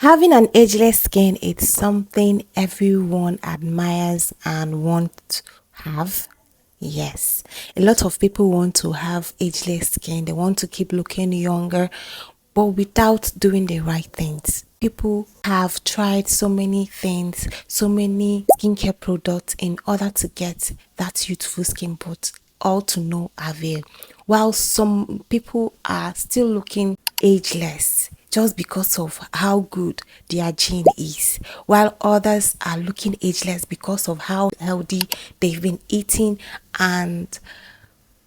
Having an ageless skin is something everyone admires and want to have. Yes, a lot of people want to have ageless skin. They want to keep looking younger, but without doing the right things. People have tried so many things, so many skincare products in order to get that youthful skin, but all to no avail. While some people are still looking ageless just because of how good their gene is, while others are looking ageless because of how healthy they've been eating and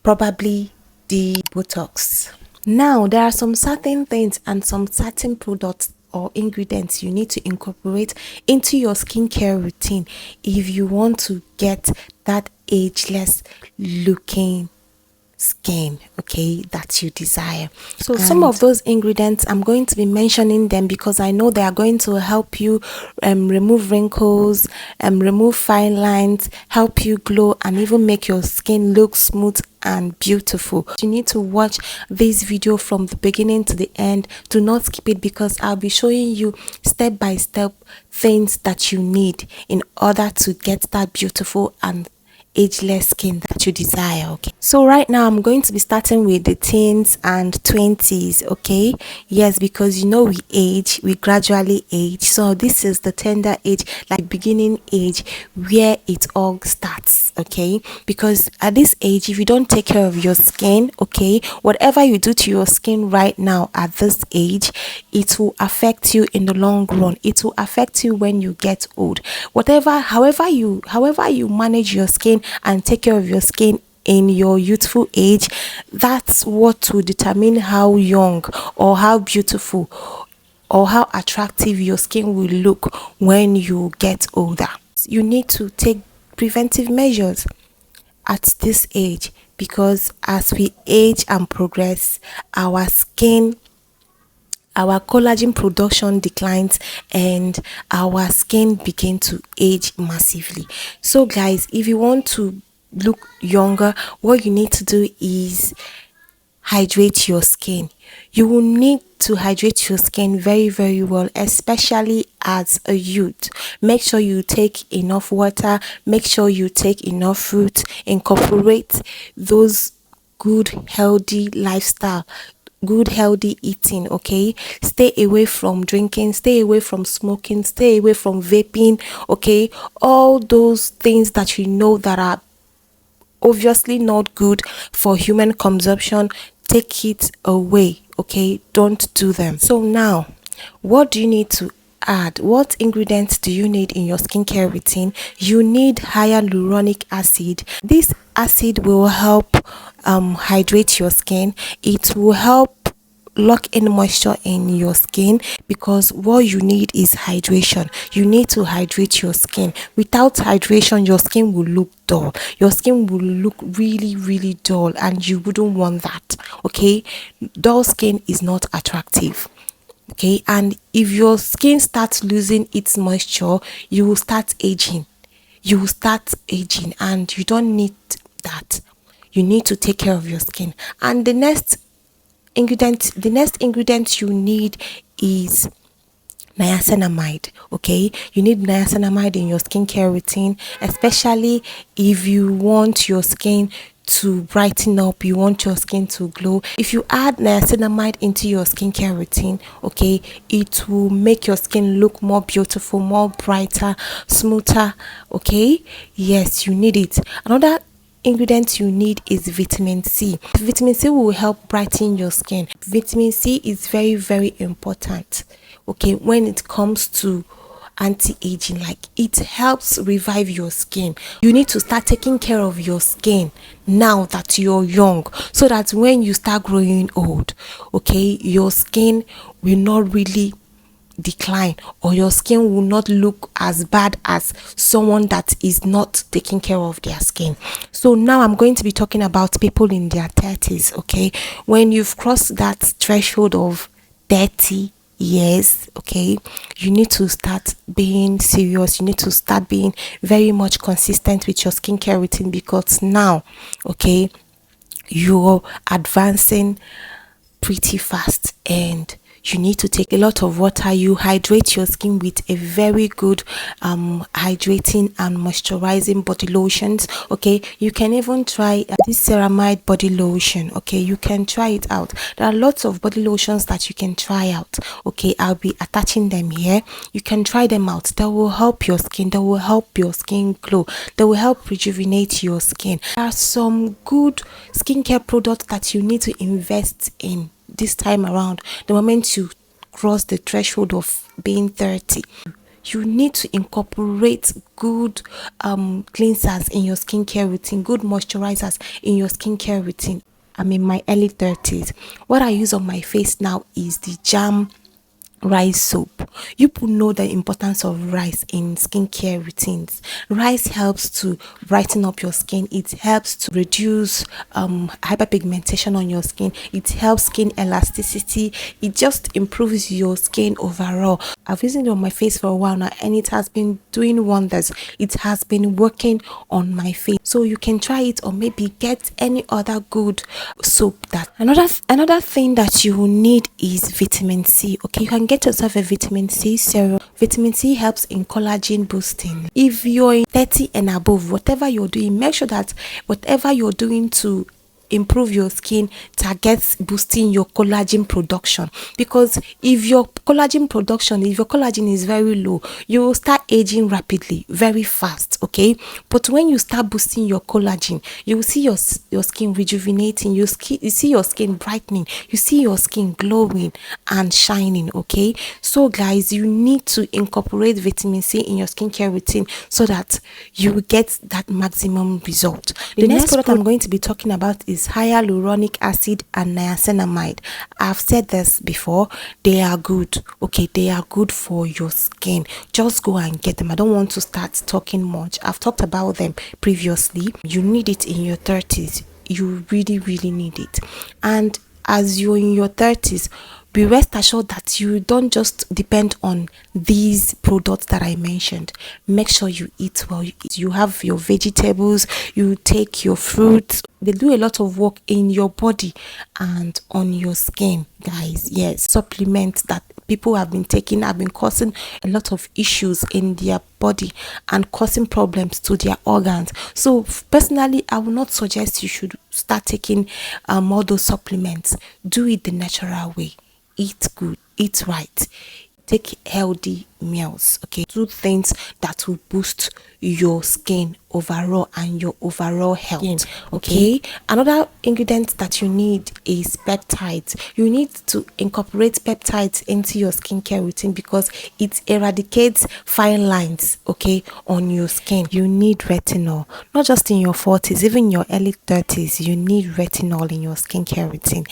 probably the Botox. Now, there are some certain things and some certain products or ingredients you need to incorporate into your skincare routine if you want to get that ageless looking skin, okay, that you desire. So some of those ingredients, I'm going to be mentioning them because I know they are going to help you remove wrinkles, remove fine lines, help you glow, and even make your skin look smooth and beautiful. You need to watch this video from the beginning to the end. Do not skip it because I'll be showing you step by step things that you need in order to get that beautiful and ageless skin that you desire. Okay, so right now I'm going to be starting with the teens and 20s. Okay, yes, because you know we gradually age, so this is the tender age, like beginning age where it all starts. Okay, because at this age, if you don't take care of your skin, okay, whatever you do to your skin right now at this age, it will affect you in the long run. It will affect you when you get old. However you manage your skin and take care of your skin in your youthful age, that's what will determine how young or how beautiful or how attractive your skin will look when you get older. You need to take preventive measures at this age because as we age and progress, our skin, our collagen production declines and our skin begin to age massively. So guys, if you want to look younger, what you need to do is hydrate your skin. You will need to hydrate your skin very, very well, especially as a youth. Make sure you take enough water, make sure you take enough fruit, incorporate those good healthy lifestyle, good healthy eating. Okay, stay away from drinking, stay away from smoking, stay away from vaping. Okay, all those things that you know that are obviously not good for human consumption, take it away. Okay, don't do them. So now, what do you need to add? What ingredients do you need in your skincare routine? You need hyaluronic acid. This acid will help hydrate your skin. It will help lock in moisture in your skin because what you need is hydration. You need to hydrate your skin. Without hydration, your skin will look dull. Your skin will look really, really dull, and you wouldn't want that. Okay, dull skin is not attractive. Okay, and if your skin starts losing its moisture, you will start aging. You will start aging, and you don't need that. You need to take care of your skin. And the next ingredient you need is niacinamide. Okay, you need niacinamide in your skincare routine, especially if you want your skin to brighten up, you want your skin to glow. If you add niacinamide into your skincare routine, okay, it will make your skin look more beautiful, more brighter, smoother. Okay, yes, you need it. Another ingredient you need is vitamin C. Vitamin C will help brighten your skin. Vitamin C is very, very important. Okay, when it comes to anti-aging, like it helps revive your skin. You need to start taking care of your skin now that you're young, so that when you start growing old, okay, your skin will not really decline, or your skin will not look as bad as someone that is not taking care of their skin. So now I'm going to be talking about people in their 30s. Okay, when you've crossed that threshold of 30 years, okay, you need to start being serious. You need to start being very much consistent with your skincare routine because now, okay, you're advancing pretty fast and you need to take a lot of water. You hydrate your skin with a very good hydrating and moisturizing body lotions. Okay, you can even try this ceramide body lotion. Okay, you can try it out. There are lots of body lotions that you can try out. Okay, I'll be attaching them here. You can try them out. That will help your skin. That will help your skin glow. That will help rejuvenate your skin. There are some good skincare products that you need to invest in this time around. The moment you cross the threshold of being 30, you need to incorporate good cleansers in your skincare routine, good moisturizers in your skincare routine. I'm in my early 30s. What I use on my face now is the Jam rice soap. You people know the importance of rice in skincare routines. Rice helps to brighten up your skin. It helps to reduce hyperpigmentation on your skin. It helps skin elasticity. It just improves your skin overall. I've used it on my face for a while now, and it has been doing wonders. It has been working on my face. So you can try it, or maybe get any other good soap. That another thing that you will need is vitamin C. Okay, you can get yourself a vitamin C serum. Vitamin C helps in collagen boosting. If you're 30 and above, whatever you're doing, make sure that whatever you're doing to improve your skin targets boosting your collagen production, because if your collagen is very low, you will start aging rapidly, very fast. Okay, but when you start boosting your collagen, you will see your skin rejuvenating, you see your skin brightening, you see your skin glowing and shining. Okay, so guys, you need to incorporate vitamin C in your skincare routine so that you will get that maximum result. The next product I'm going to be talking about is hyaluronic acid and niacinamide. I've said this before, they are good. Okay, they are good for your skin. Just go and get them. I don't want to start talking much. I've talked about them previously. You need it in your 30s. You really need it. And as you're in your 30s, be rest assured that you don't just depend on these products that I mentioned. Make sure you eat well. You have your vegetables, you take your fruits. They do a lot of work in your body and on your skin, guys. Yes, supplements that people have been taking have been causing a lot of issues in their body and causing problems to their organs. So personally, I will not suggest you should start taking all those supplements. Do it the natural way. Eat good, eat right, take healthy meals. Okay, do things that will boost your skin overall and your overall health. Okay, another ingredient that you need is peptides. You need to incorporate peptides into your skincare routine because it eradicates fine lines, okay, on your skin. You need retinol, not just in your 40s, even your early 30s. You need retinol in your skincare routine.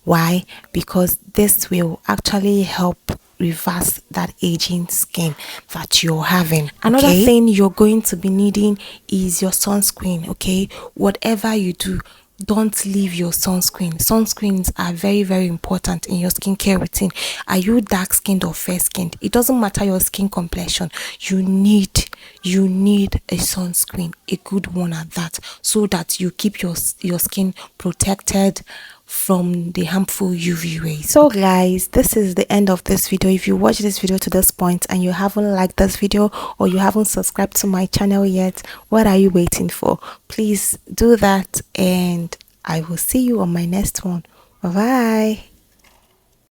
Why? Because this will actually help reverse that aging skin that you're having. Another thing you're going to be needing is your sunscreen. Okay, whatever you do, don't leave your sunscreen. Sunscreens are very important in your skincare routine. Are you dark skinned or fair skinned? It doesn't matter your skin complexion. You need a sunscreen, a good one at that, so that you keep your skin protected from the harmful UV rays. So guys, this is the end of this video. If you watch this video to this point and you haven't liked this video or you haven't subscribed to my channel yet, what are you waiting for? Please do that, and I will see you on my next one. Bye bye.